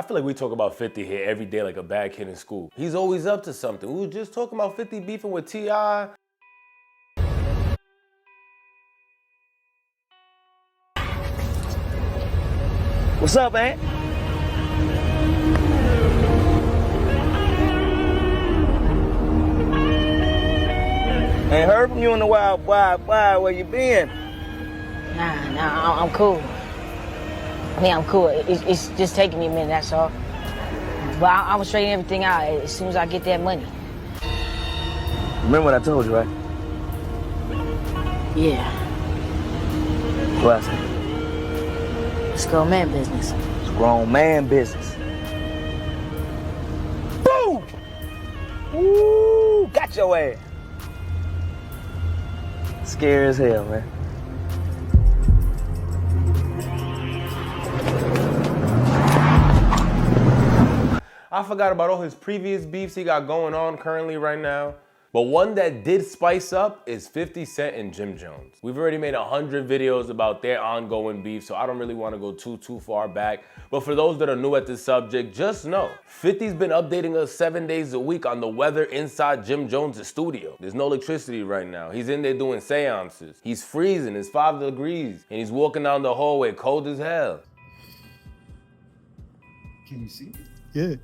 feel like we talk about 50 here every day like a bad kid in school. He's always up to something. We were just talking about 50 beefing with T.I. What's up, man? Ain't heard from you in a while. Where you been? Nah, I'm cool. I mean, I'm cool. It's just taking me a minute, that's all. But I'm gonna straighten everything out as soon as I get that money. Remember what I told you, right? Yeah. What I said? It's grown man business. It's grown man business. Boom! Woo! Got your ass. Scary as hell, man. I forgot about all his previous beefs he got going on currently right now. But one that did spice up is 50 Cent and Jim Jones. We've already made 100 videos about their ongoing beef, so I don't really want to go too far back. But for those that are new at this subject, just know 50's been updating us 7 days a week on the weather inside Jim Jones' studio. There's no electricity right now. He's in there doing seances. He's freezing, it's 5 degrees, and he's walking down the hallway cold as hell. Can you see me? Yeah.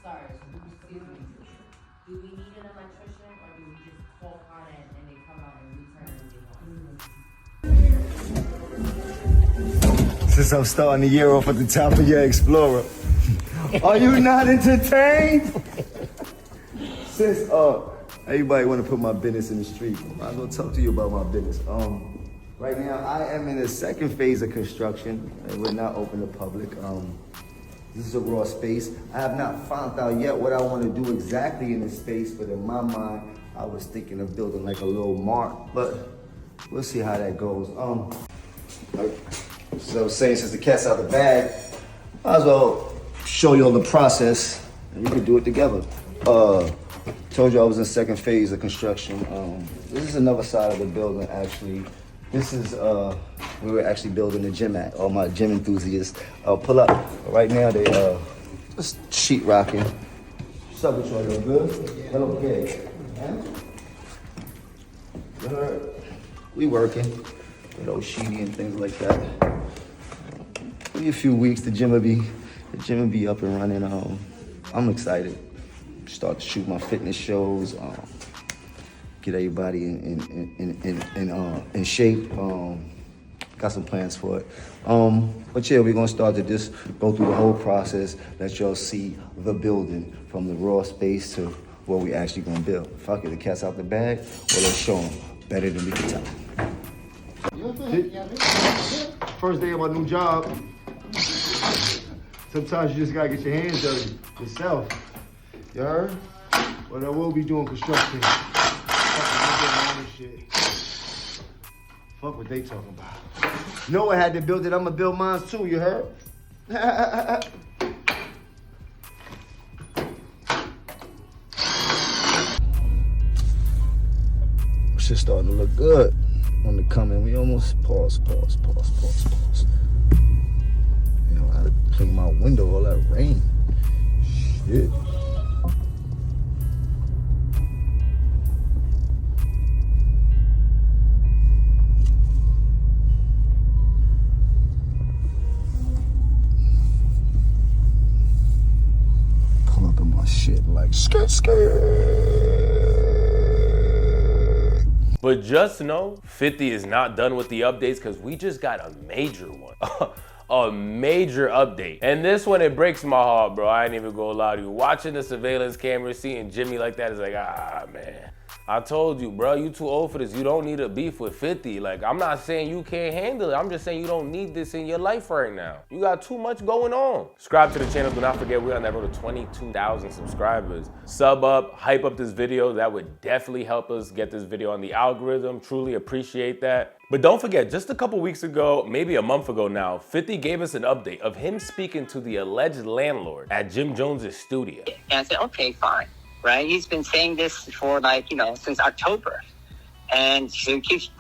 Sorry, excuse me. Do we need an electrician or do we just call on it and they come out and return everything? Since I'm starting the year off at the top of your Explorer, are you not entertained? Since everybody want to put my business in the street, I'm gonna talk to you about my business. Right now I am in the second phase of construction. It will not open to public. This is a raw space. I have not found out yet what I want to do exactly in this space, but in my mind, I was thinking of building like a little mart, but we'll see how that goes. So I was saying, since the cat's out the bag, might as well show you all the process and we can do it together. Told you I was in second phase of construction. This is another side of the building, actually. This is where we're actually building the gym at. All my gym enthusiasts, pull up. Right now they just sheet rocking. What's up with y'all? You good? Hello, kid. We working. You know, sheety and things like that. Maybe a few weeks, the gym will be up and running. I'm excited. Start to shoot my fitness shows. Get everybody in shape. Got some plans for it. But yeah, we're gonna start to just go through the whole process, let y'all see the building from the raw space to what we actually gonna build. Fuck it, the cat's out the bag, well, let's show them better than we can tell. First day of my new job. Sometimes you just gotta get your hands dirty yourself. You heard? But I will be doing construction. Shit. Fuck what they talking about. Noah had to build it, I'ma build mine too, you heard? Shit's starting to look good on the coming. We almost pause. You know, I had to clean my window, all that rain. Shit. Shit like skirt. But just know 50 is not done with the updates because we just got a major one. A major update. And this one, it breaks my heart, bro. I ain't even gonna lie to you. Watching the surveillance camera, seeing Jimmy like that is like, ah, man. I told you, bro, you too old for this. You don't need a beef with 50. Like, I'm not saying you can't handle it. I'm just saying you don't need this in your life right now. You got too much going on. Subscribe to the channel. Do not forget, we're on that road to 22,000 subscribers. Sub up, hype up this video. That would definitely help us get this video on the algorithm. Truly appreciate that. But don't forget, just a couple weeks ago, maybe a month ago now, 50 gave us an update of him speaking to the alleged landlord at Jim Jones's studio. And I said, okay, fine, right? He's been saying this for since October. And he keeps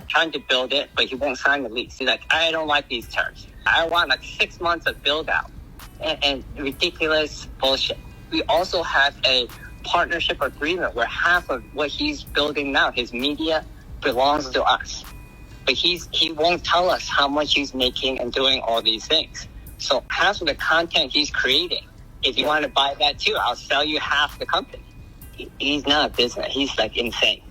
trying to build it, but he won't sign the lease. He's like, I don't like these terms. I want 6 months of build out and ridiculous bullshit. We also have a partnership agreement where half of what he's building now, his media, belongs to us. But he won't tell us how much he's making and doing all these things. So half of the content he's creating, if you want to buy that too, I'll sell you half the company. He's not a business. He's insane.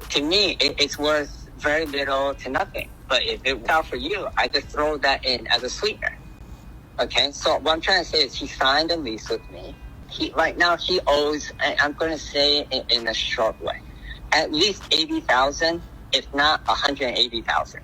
To me, it's worth very little to nothing. But if it works out for you, I just throw that in as a sweetener. Okay, so what I'm trying to say is he signed a lease with me. Right now he owes, I'm going to say it in a short way, at least $80,000, if not $180,000.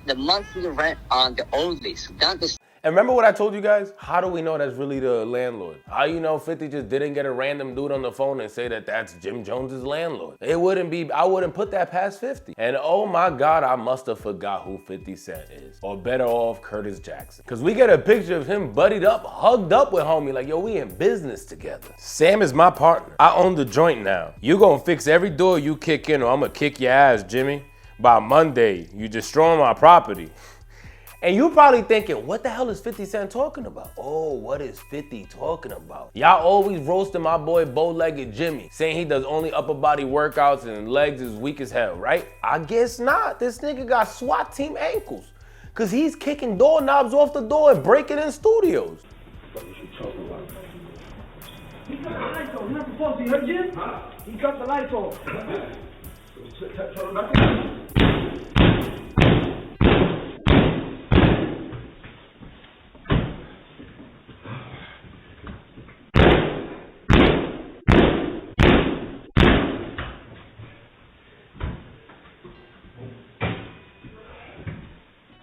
The monthly rent on the old lease, not the. And remember what I told you guys? How do we know that's really the landlord? How you know 50 just didn't get a random dude on the phone and say that that's Jim Jones's landlord? It wouldn't be, I wouldn't put that past 50. And oh my God, I must have forgot who 50 Cent is. Or better off, Curtis Jackson. Cause we get a picture of him buddied up, hugged up with homie, like, yo, we in business together. Sam is my partner. I own the joint now. You gonna fix every door you kick in or I'm gonna kick your ass, Jimmy. By Monday, you destroying my property. And you probably thinking, what the hell is 50 Cent talking about? Oh, what is 50 talking about? Y'all always roasting my boy bow-legged Jimmy, saying he does only upper body workouts and legs is weak as hell, right? I guess not. This nigga got SWAT team ankles. Cause he's kicking doorknobs off the door and breaking in studios. What you talking about? He cut the lights off. You're not supposed to. You heard Jim? Huh? He cut the lights off.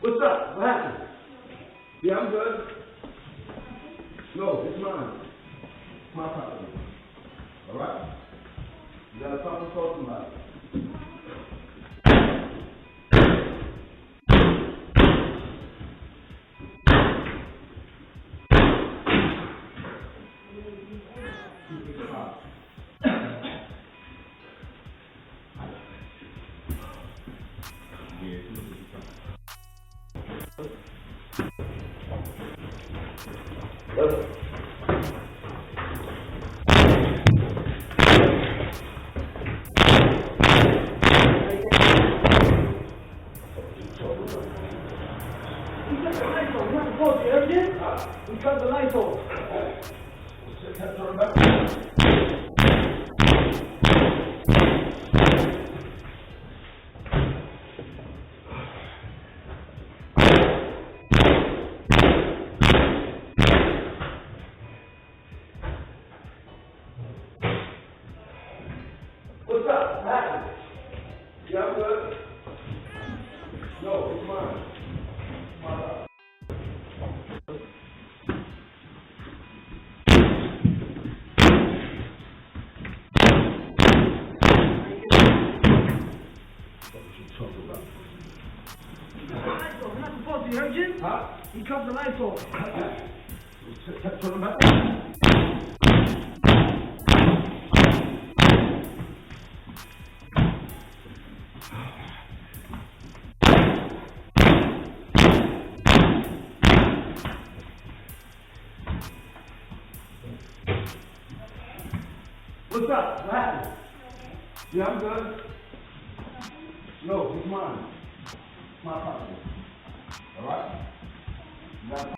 What's up? What happened? Yeah, I'm good. No, it's mine. It's my property. All right? You gotta talk to somebody. We cut the lights off. What's up? What happened? Yeah, I'm good. No, it's mine. It's my property. You heard Jim? Huh? He cut the lights off. What's up? What happened? Yeah, I'm good. No, it's mine. It's my property. All right? You gotta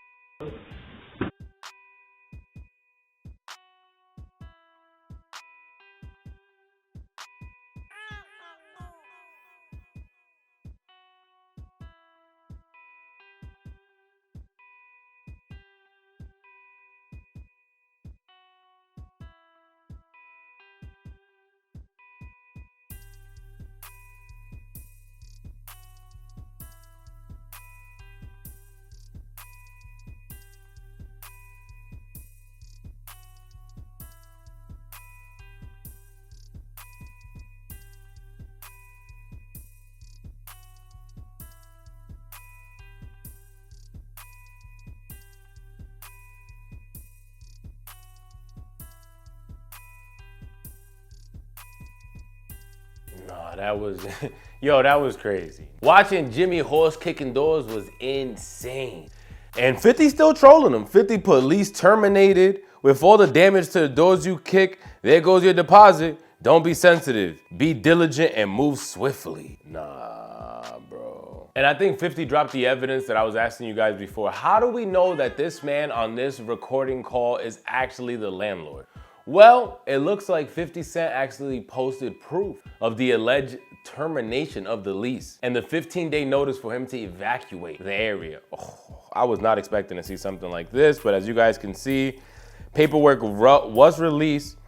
that was, yo, that was crazy. Watching Jimmy horse kicking doors was insane. And 50 still trolling him. 50 put Lease terminated. With all the damage to the doors you kick, there goes your deposit. Don't be sensitive. Be diligent and move swiftly. Nah, bro. And I think 50 dropped the evidence that I was asking you guys before. How do we know that this man on this recording call is actually the landlord? Well, it looks like 50 Cent actually posted proof of the alleged termination of the lease and the 15-day notice for him to evacuate the area. Oh, I was not expecting to see something like this, but as you guys can see, paperwork was released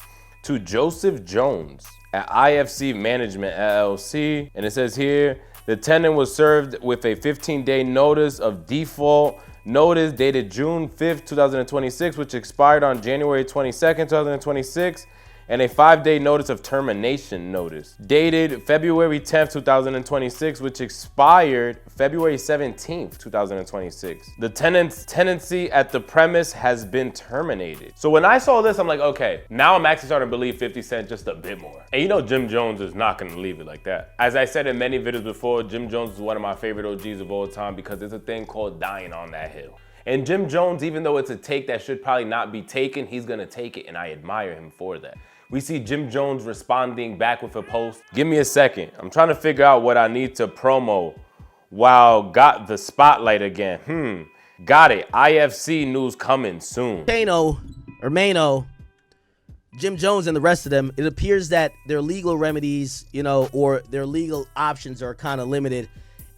to Joseph Jones at IFC Management LLC. And it says here, the tenant was served with a 15-day notice of default notice dated June 5th, 2026, which expired on January 22nd, 2026, and a 5-day notice of termination notice dated February 10th, 2026, which expired February 17th, 2026. The tenant's tenancy at the premise has been terminated. So when I saw this, I'm like, okay, now I'm actually starting to believe 50 Cent just a bit more. And you know Jim Jones is not gonna leave it like that. As I said in many videos before, Jim Jones is one of my favorite OGs of all time because there's a thing called dying on that hill. And Jim Jones, even though it's a take that should probably not be taken, he's gonna take it, and I admire him for that. We see Jim Jones responding back with a post. Give me a second. I'm trying to figure out what I need to promo while got the spotlight again. Got it. IFC news coming soon. Mano, Jim Jones and the rest of them, it appears that their legal remedies, or their legal options are kind of limited.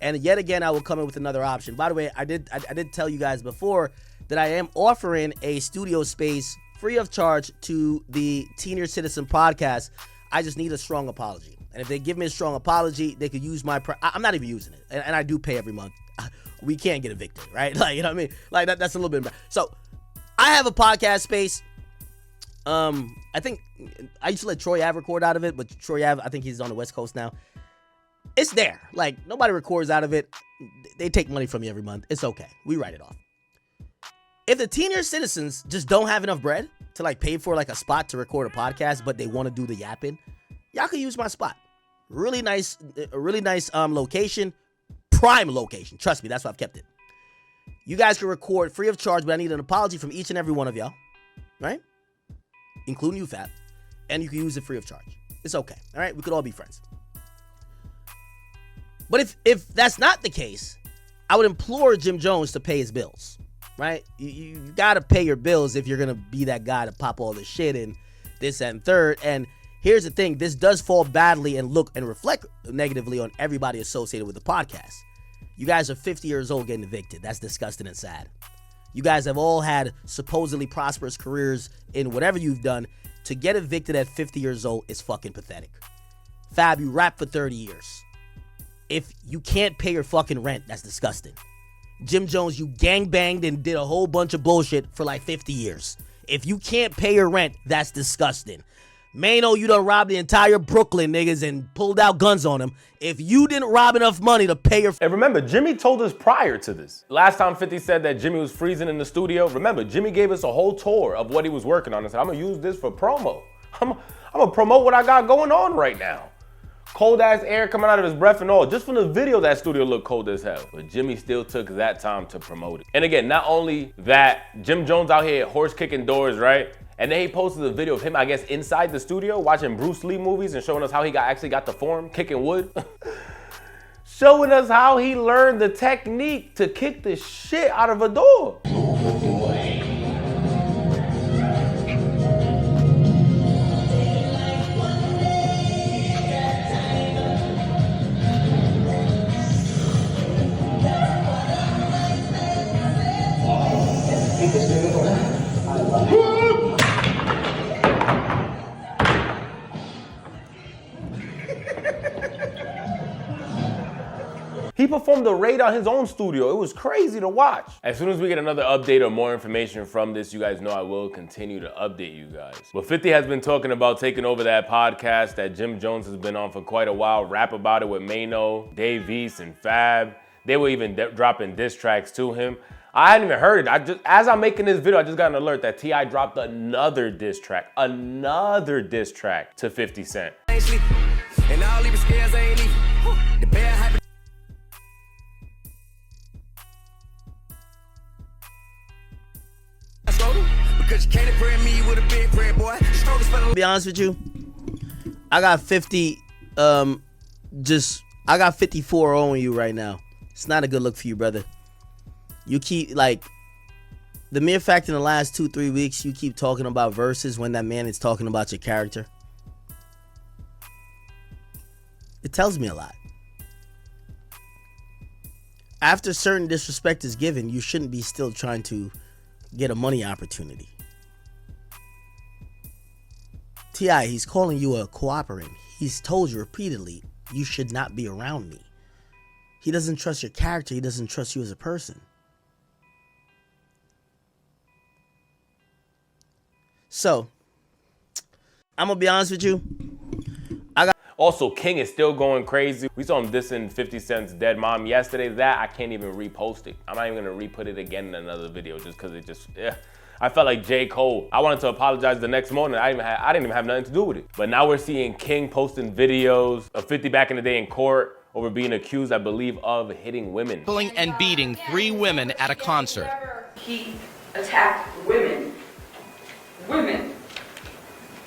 And yet again, I will come in with another option. By the way, I did tell you guys before that I am offering a studio space free of charge to the Senior Citizen podcast. I just need a strong apology. And if they give me a strong apology, they could use my... I'm not even using it. And I do pay every month. We can't get evicted, right? Like, you know what I mean? Like, that's a little bit... So, I have a podcast space. I think... I used to let Troy Ave record out of it, but Troy Ave, I think he's on the West Coast now. It's there. Like, nobody records out of it. They take money from you every month. It's okay. We write it off. If the Senior Citizens just don't have enough bread to like pay for like a spot to record a podcast, but they want to do the yapping, y'all can use my spot. Really nice location, prime location. Trust me, that's why I've kept it. You guys can record free of charge, but I need an apology from each and every one of y'all, right? Including you, Fat, and you can use it free of charge. It's okay, all right? We could all be friends. But if that's not the case, I would implore Jim Jones to pay his bills. Right? You gotta pay your bills if you're gonna be that guy to pop all this shit and this and third. And here's the thing, this does fall badly and look and reflect negatively on everybody associated with the podcast. You guys are 50 years old getting evicted. That's disgusting and sad. You guys have all had supposedly prosperous careers in whatever you've done. To get evicted at 50 years old is fucking pathetic. Fab, you rap for 30 years. If you can't pay your fucking rent, that's disgusting. Jim Jones, you gangbanged and did a whole bunch of bullshit for like 50 years. If you can't pay your rent, that's disgusting. Mano, you done robbed the entire Brooklyn niggas and pulled out guns on them. If you didn't rob enough money to pay your... And remember, Jimmy told us prior to this. Last time 50 said that Jimmy was freezing in the studio, remember, Jimmy gave us a whole tour of what he was working on and said, I'm gonna use this for promo. I'm gonna promote what I got going on right now. Cold ass air coming out of his breath and all. Just from the video, that studio looked cold as hell. But Jimmy still took that time to promote it. And again, not only that, Jim Jones out here horse kicking doors, right? And then he posted a video of him, I guess, inside the studio watching Bruce Lee movies and showing us how he actually got the form, kicking wood. Showing us how he learned the technique to kick the shit out of a door. He performed a raid on his own studio. It was crazy to watch. As soon as we get another update or more information from this, you guys know I will continue to update you guys. But 50 has been talking about taking over that podcast that Jim Jones has been on for quite a while. Rap about it with Mano, Dave East, and Fab. They were even dropping diss tracks to him. I hadn't even heard it. As I'm making this video, I just got an alert that T.I. dropped another diss track to 50 Cent. And all even scares ain't even. The bad habit. Because you can't impress me with a big bread, boy. Strongest for the. To be honest with you, I got 50. I got 54 on you right now. It's not a good look for you, brother. You keep like the mere fact in the last 2-3 weeks you keep talking about verses when that man is talking about your character. It tells me a lot. After certain disrespect is given, you shouldn't be still trying to get a money opportunity. T.I., he's calling you a cooperant. He's told you repeatedly, you should not be around me. He doesn't trust your character. He doesn't trust you as a person. So, I'm going to be honest with you. Also, King is still going crazy. We saw him dissing 50 Cent's dead mom yesterday. That I can't even repost it. I'm not even gonna re-put it again in another video just because it just, I felt like J. Cole. I wanted to apologize the next morning. I didn't even have nothing to do with it. But now we're seeing King posting videos of 50 back in the day in court over being accused, I believe, of hitting women. Pulling and beating 3 women at a concert. He attacked women. Women.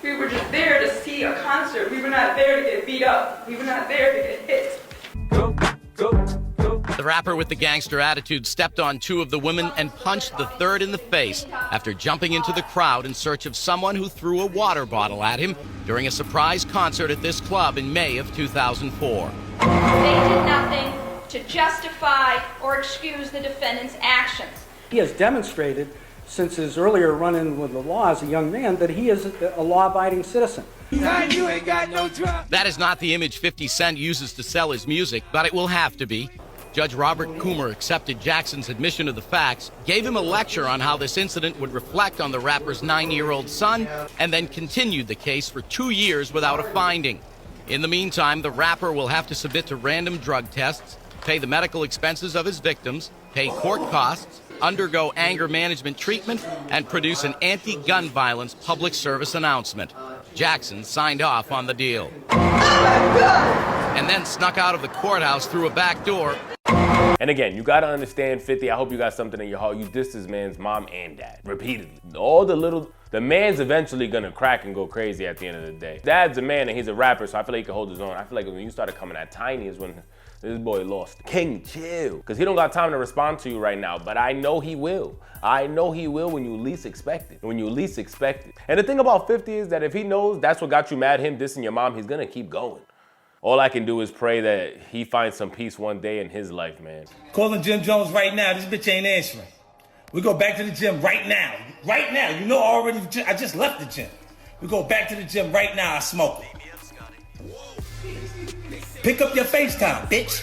We were just there to see a concert. We were not there to get beat up. We were not there to get hit. Go, go, go. The rapper with the gangster attitude stepped on 2 of the women and punched the 3rd in the face after jumping into the crowd in search of someone who threw a water bottle at him during a surprise concert at this club in May of 2004. They did nothing to justify or excuse the defendant's actions. He has demonstrated since his earlier run-in with the law as a young man that he is a law-abiding citizen. That is not the image 50 Cent uses to sell his music, but it will have to be. Judge Robert Coomer accepted Jackson's admission of the facts, gave him a lecture on how this incident would reflect on the rapper's 9-year-old son, and then continued the case for 2 years without a finding. In the meantime, the rapper will have to submit to random drug tests, pay the medical expenses of his victims, pay court costs, undergo anger management treatment, and produce an anti-gun violence public service announcement. Jackson signed off on the deal. And then snuck out of the courthouse through a back door. And again, you gotta understand, 50, I hope you got something in your heart. You dissed this man's mom and dad repeatedly. The man's eventually gonna crack and go crazy at the end of the day. Dad's a man and he's a rapper, so I feel like he can hold his own. I feel like when you started coming at Tiny is when this boy lost. King, chill. Because he don't got time to respond to you right now, but I know he will. I know he will when you least expect it. When you least expect it. And the thing about 50 is that if he knows that's what got you mad, him dissing your mom, he's gonna keep going. All I can do is pray that he finds some peace one day in his life, man. Calling Jim Jones right now. This bitch ain't answering. We go back to the gym right now. Right now. You know I just left the gym. We go back to the gym right now. I smoke it. Pick up your FaceTime, bitch.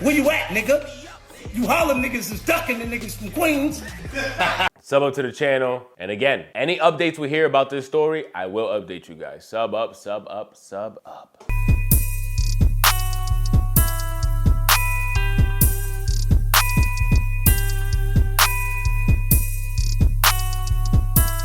Where you at, nigga? You Harlem niggas is ducking the niggas from Queens. Sub up to the channel. And again, any updates we hear about this story, I will update you guys. Sub up, sub up, sub up.